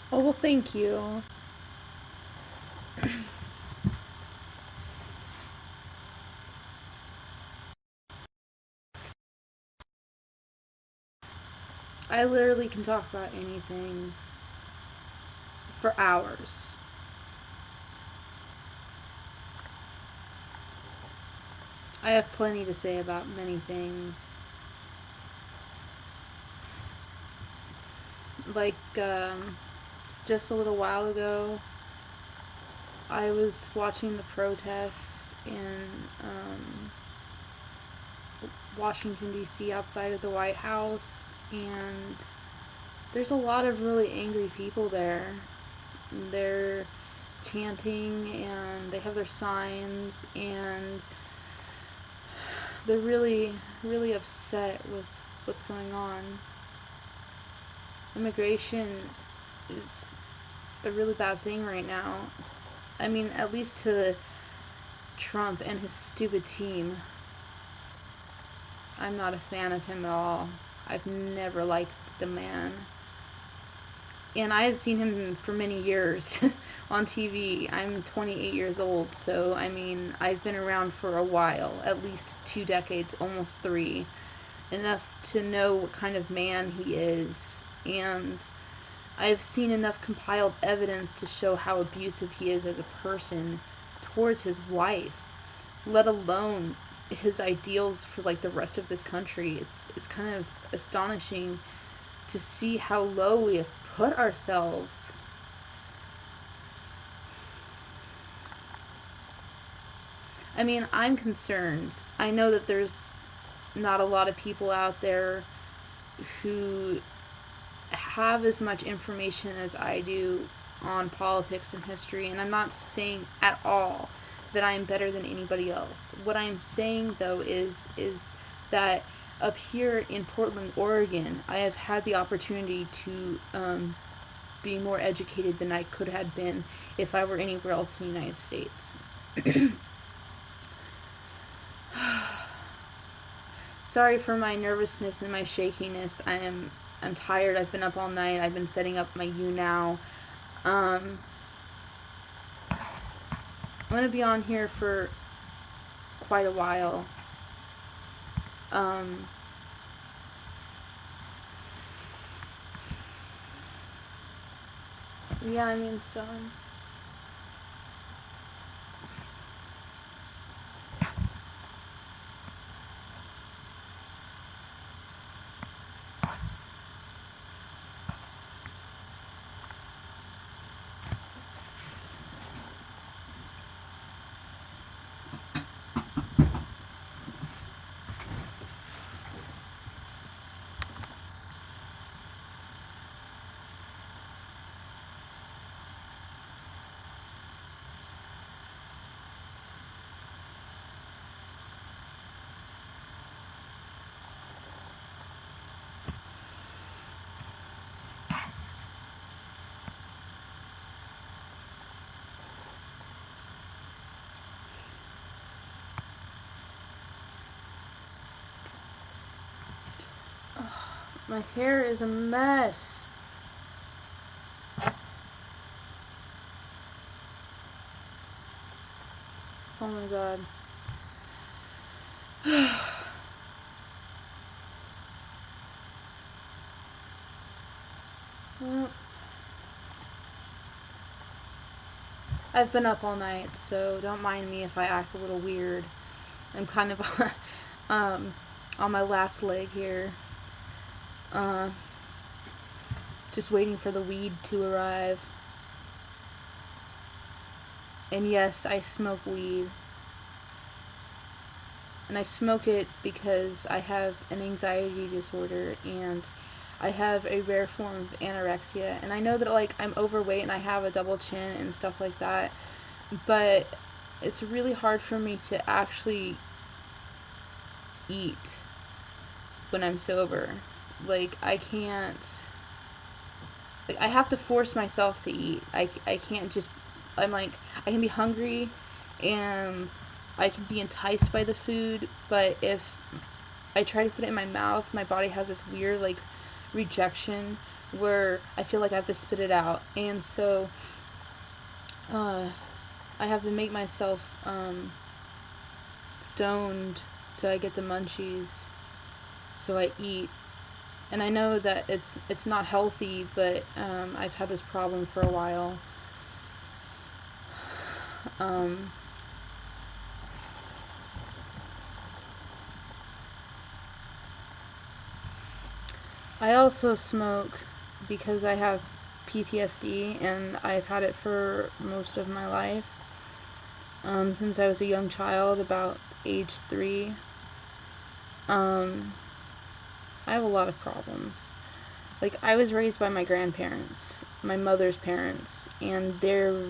Oh, well, thank you. I literally can talk about anything for hours. I have plenty to say about many things. Like, just a little while ago, I was watching the protest in Washington, D.C., outside of the White House, and there's a lot of really angry people there. They're chanting and they have their signs, and they're really, really upset with what's going on. Immigration is a really bad thing right now. I mean, at least to Trump and his stupid team. I'm not a fan of him at all. I've never liked the man. And I have seen him for many years on TV. I'm 28 years old, so I mean, I've been around for a while, at least 2 decades, almost 3, enough to know what kind of man he is. And I've seen enough compiled evidence to show how abusive he is as a person towards his wife, let alone his ideals for like the rest of this country. It's kind of astonishing to see how low we have put ourselves. I mean, I'm concerned. I know that there's not a lot of people out there who have as much information as I do on politics and history, and I'm not saying at all that I am better than anybody else. What I'm saying though is that up here in Portland, Oregon, I have had the opportunity to be more educated than I could have been if I were anywhere else in the United States. Sorry for my nervousness and my shakiness. I'm tired. I've been up all night. I've been setting up my YouNow. I'm gonna be on here for quite a while. Yeah, I mean, so my hair is a mess. Oh my god. Well, I've been up all night, so don't mind me if I act a little weird. I'm kind of on my last leg here. Uh, just waiting for the weed to arrive. And yes, I smoke weed. And I smoke it because I have an anxiety disorder and I have a rare form of anorexia. And I know that like I'm overweight and I have a double chin and stuff like that. But it's really hard for me to actually eat when I'm sober. Like I can't, like I have to force myself to eat. I can't just, I'm like, I can be hungry and I can be enticed by the food, but if I try to put it in my mouth, my body has this weird like rejection where I feel like I have to spit it out. And so I have to make myself stoned so I get the munchies, so I eat. And I know that it's not healthy, but I've had this problem for a while. I also smoke because I have PTSD, and I've had it for most of my life. Since I was a young child, about age 3. I have a lot of problems. Like, I was raised by my grandparents, my mother's parents, and they're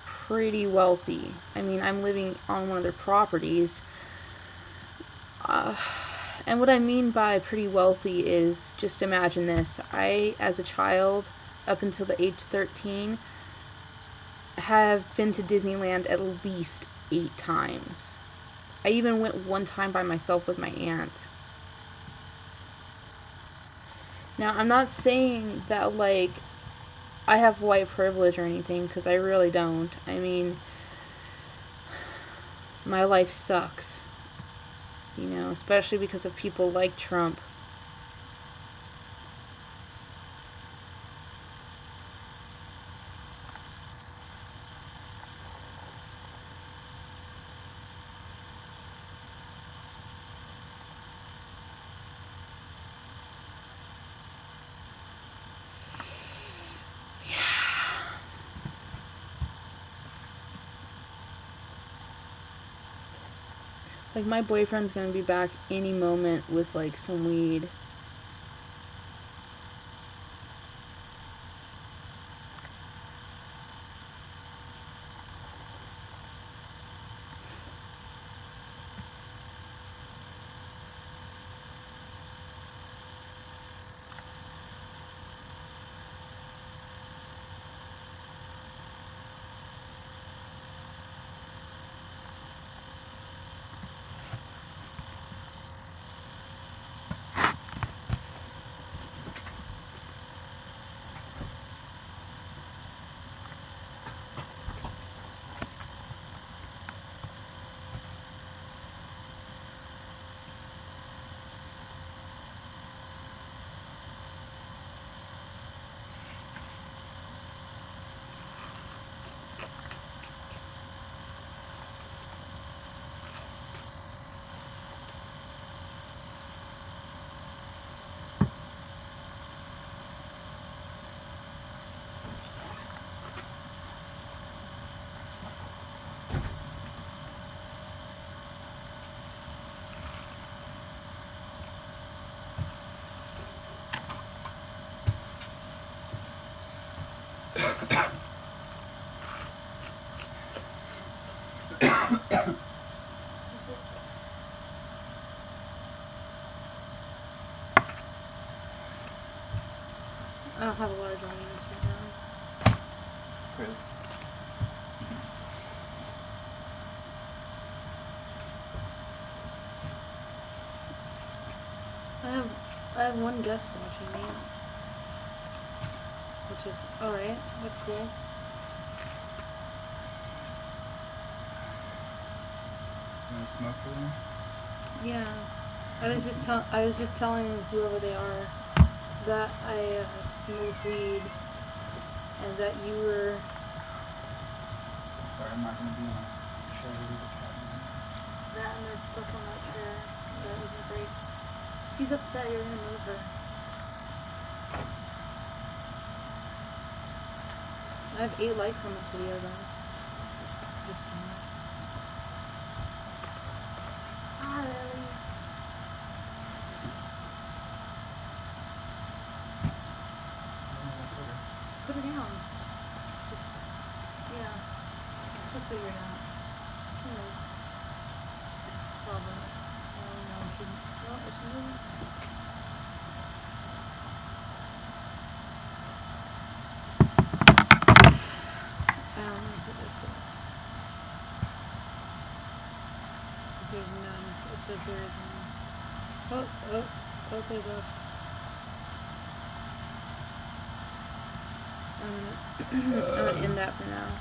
pretty wealthy. I mean, I'm living on one of their properties. And what I mean by pretty wealthy is, just imagine this. I, as a child, up until the age 13, have been to Disneyland at least 8 times. I even went one time by myself with my aunt. Now, I'm not saying that, like, I have white privilege or anything, because I really don't. I mean, my life sucks. You know, especially because of people like Trump. Like, my boyfriend's gonna be back any moment with, like, some weed. I don't have a lot of drawing units right now. Really? I have one guest watching me, which is alright. That's cool. You want to smoke for them? Yeah, I was just telling whoever they are that I smoke weed, and that you were. Sorry, I'm not going to be on a show with the cat. That and they're stuck on that chair. That would be great. She's upset. You're gonna move her. I have 8 likes on this video though. Just saying. Hi, Ellie. Just put her down. Just, yeah. We'll figure it out. No problem. Oh no, it's moving. I don't know who this is. It says there's none. It says there is one. Oh, they left. I'm gonna end that for now.